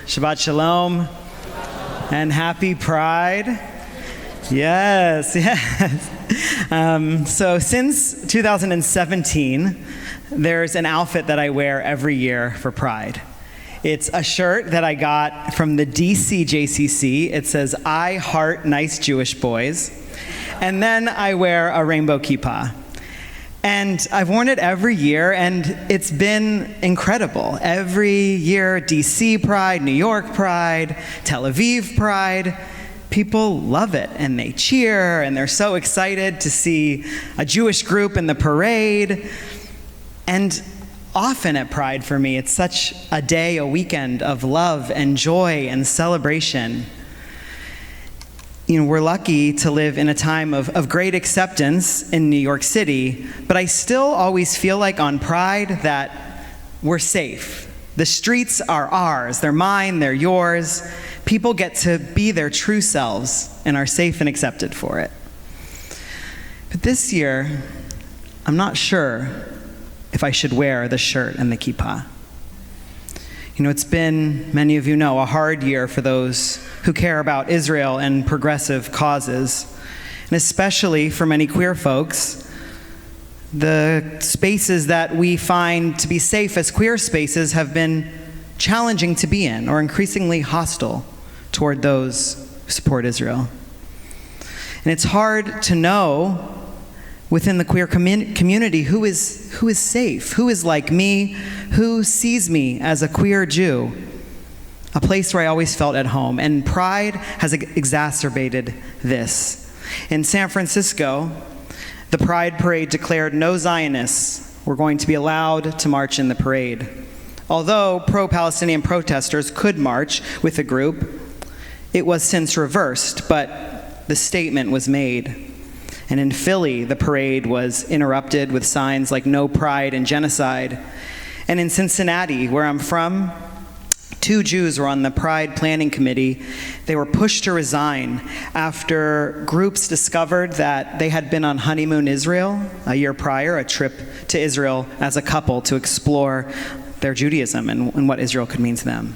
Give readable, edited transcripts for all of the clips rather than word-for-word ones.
Shabbat Shalom and happy Pride. Yes. So since 2017, there's an outfit that I wear every year for Pride. It's a shirt that I got from the DC JCC. It says, "I heart nice Jewish boys." And then I wear a rainbow kippah. And I've worn it every year, and it's been incredible. Every year, DC Pride, New York Pride, Tel Aviv Pride, people love it, and they cheer, and they're so excited to see a Jewish group in the parade. And often at Pride for me, it's such a day, a weekend of love and joy and celebration. You know, we're lucky to live in a time of great acceptance in New York City, but I still always feel like on Pride that we're safe. The streets are ours, they're mine, they're yours. People get to be their true selves and are safe and accepted for it. But this year, I'm not sure if I should wear the shirt and the kippah. You know, it's been, many of you know, a hard year for those who care about Israel and progressive causes. And especially for many queer folks, the spaces that we find to be safe as queer spaces have been challenging to be in or increasingly hostile toward those who support Israel. And it's hard to know within the queer community who is safe, who is like me, who sees me as a queer Jew, a place where I always felt at home. And Pride has exacerbated this. In San Francisco, the Pride Parade declared no Zionists were going to be allowed to march in the parade. Although pro-Palestinian protesters could march with a group, it was since reversed, but the statement was made. And in Philly, the parade was interrupted with signs like "No Pride" and "Genocide." And in Cincinnati, where I'm from, 2 Jews were on the Pride Planning Committee. They were pushed to resign after groups discovered that they had been on honeymoon Israel a year prior, a trip to Israel as a couple to explore their Judaism and what Israel could mean to them.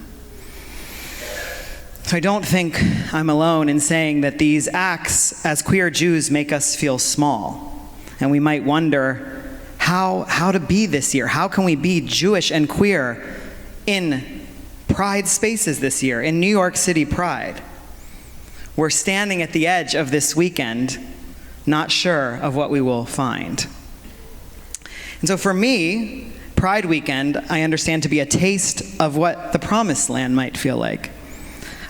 So I don't think I'm alone in saying that these acts as queer Jews make us feel small. And we might wonder how to be this year. How can we be Jewish and queer in Pride spaces this year, in New York City Pride? We're standing at the edge of this weekend, not sure of what we will find. And so for me, Pride weekend, I understand to be a taste of what the Promised Land might feel like.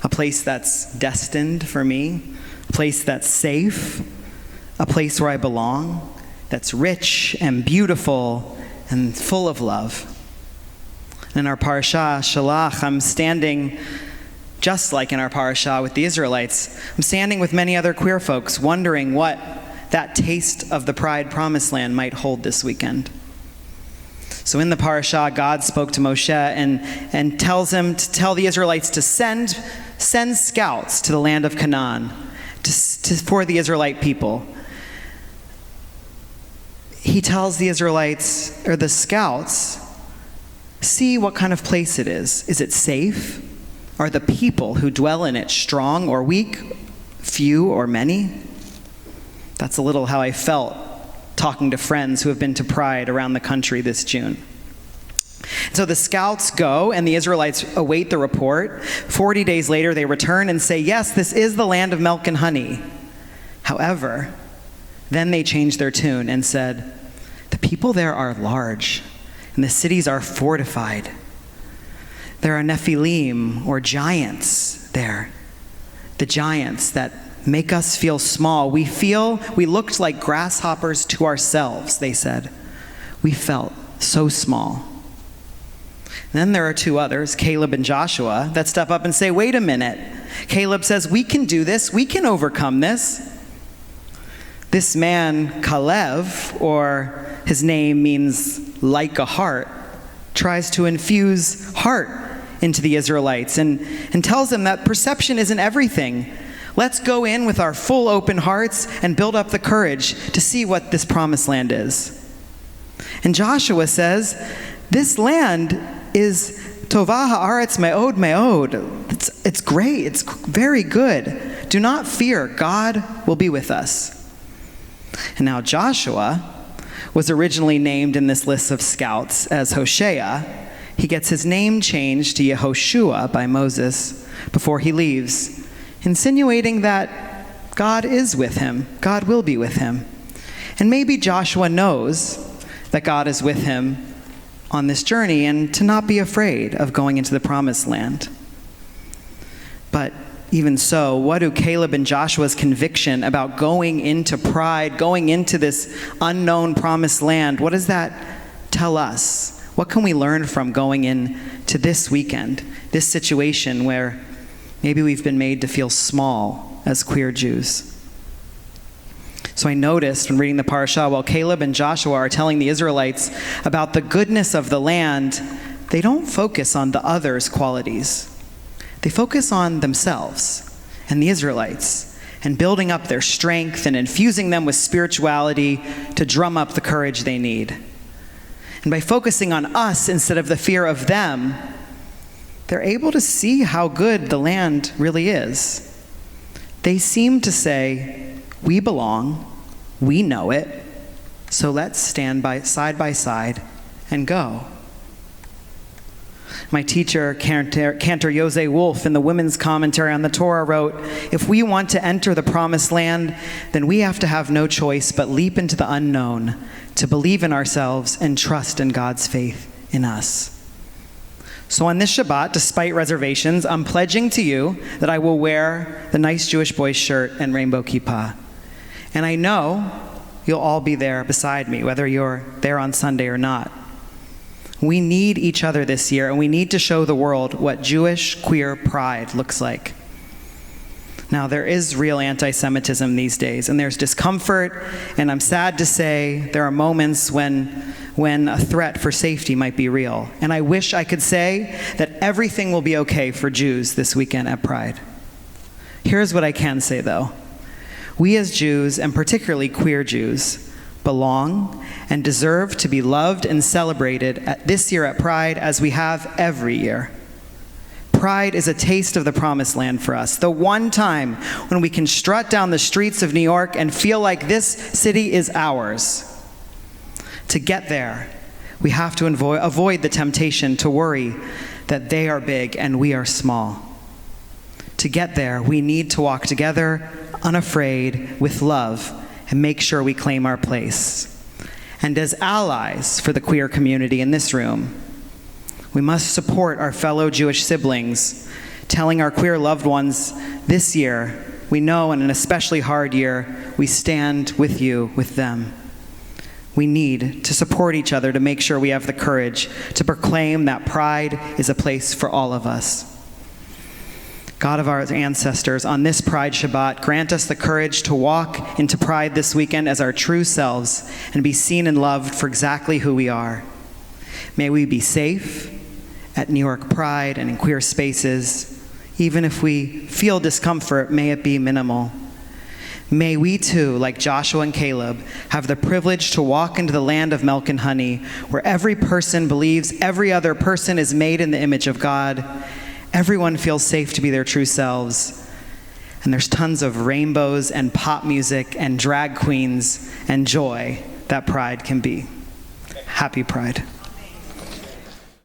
A place that's destined for me, a place that's safe, a place where I belong, that's rich and beautiful and full of love. In our parasha, Shalach, I'm standing just like in our parasha with the Israelites. I'm standing with many other queer folks wondering what that taste of the Pride Promised Land might hold this weekend. So in the parasha, God spoke to Moshe and tells him to tell the Israelites to send scouts to the land of Canaan for the Israelite people. He tells the Israelites, or the scouts, see what kind of place it is. Is it safe? Are the people who dwell in it strong or weak, few or many? That's a little how I felt talking to friends who have been to Pride around the country this June. So the scouts go, and the Israelites await the report. 40 days later, they return and say, yes, this is the land of milk and honey. However, then they changed their tune and said, the people there are large, and the cities are fortified. There are Nephilim, or giants there. The giants that make us feel small. We looked like grasshoppers to ourselves, they said. We felt so small. Then there are 2 others, Caleb and Joshua, that step up and say, wait a minute. Caleb says, we can do this. We can overcome this. This man, Kalev, or his name means like a heart, tries to infuse heart into the Israelites and tells them that perception isn't everything. Let's go in with our full open hearts and build up the courage to see what this promised land is. And Joshua says, this land is Tovah haaretz me'od me'od. It's great. It's very good. Do not fear. God will be with us. And now Joshua was originally named in this list of scouts as Hoshea. He gets his name changed to Yehoshua by Moses before he leaves, insinuating that God is with him. God will be with him. And maybe Joshua knows that God is with him on this journey and to not be afraid of going into the promised land. But even so, what do Caleb and Joshua's conviction about going into pride, going into this unknown promised land, what does that tell us? What can we learn from going into this weekend, this situation where maybe we've been made to feel small as queer Jews? So I noticed when reading the parasha, while Caleb and Joshua are telling the Israelites about the goodness of the land, they don't focus on the others' qualities. They focus on themselves and the Israelites and building up their strength and infusing them with spirituality to drum up the courage they need. And by focusing on us instead of the fear of them, they're able to see how good the land really is. They seem to say, we belong, we know it, so let's stand side by side and go. My teacher, Kanter Jose Wolf, in the Women's Commentary on the Torah wrote, if we want to enter the promised land, then we have to have no choice but leap into the unknown, to believe in ourselves and trust in God's faith in us. So on this Shabbat, despite reservations, I'm pledging to you that I will wear the nice Jewish boy shirt and rainbow kippah. And I know you'll all be there beside me, whether you're there on Sunday or not. We need each other this year, and we need to show the world what Jewish queer pride looks like. Now, there is real anti-Semitism these days, and there's discomfort, and I'm sad to say there are moments when a threat for safety might be real. And I wish I could say that everything will be okay for Jews this weekend at Pride. Here's what I can say, though. We as Jews, and particularly queer Jews, belong and deserve to be loved and celebrated this year at Pride as we have every year. Pride is a taste of the promised land for us, the one time when we can strut down the streets of New York and feel like this city is ours. To get there, we have to avoid the temptation to worry that they are big and we are small. To get there, we need to walk together, unafraid, with love, and make sure we claim our place. And as allies for the queer community in this room, we must support our fellow Jewish siblings, telling our queer loved ones this year, we know in an especially hard year, we stand with you, with them. We need to support each other to make sure we have the courage to proclaim that Pride is a place for all of us. God of our ancestors, on this Pride Shabbat, grant us the courage to walk into Pride this weekend as our true selves and be seen and loved for exactly who we are. May we be safe at New York Pride and in queer spaces. Even if we feel discomfort, may it be minimal. May we too, like Joshua and Caleb, have the privilege to walk into the land of milk and honey, where every person believes every other person is made in the image of God. Everyone feels safe to be their true selves. And there's tons of rainbows and pop music and drag queens and joy that Pride can be. Happy Pride.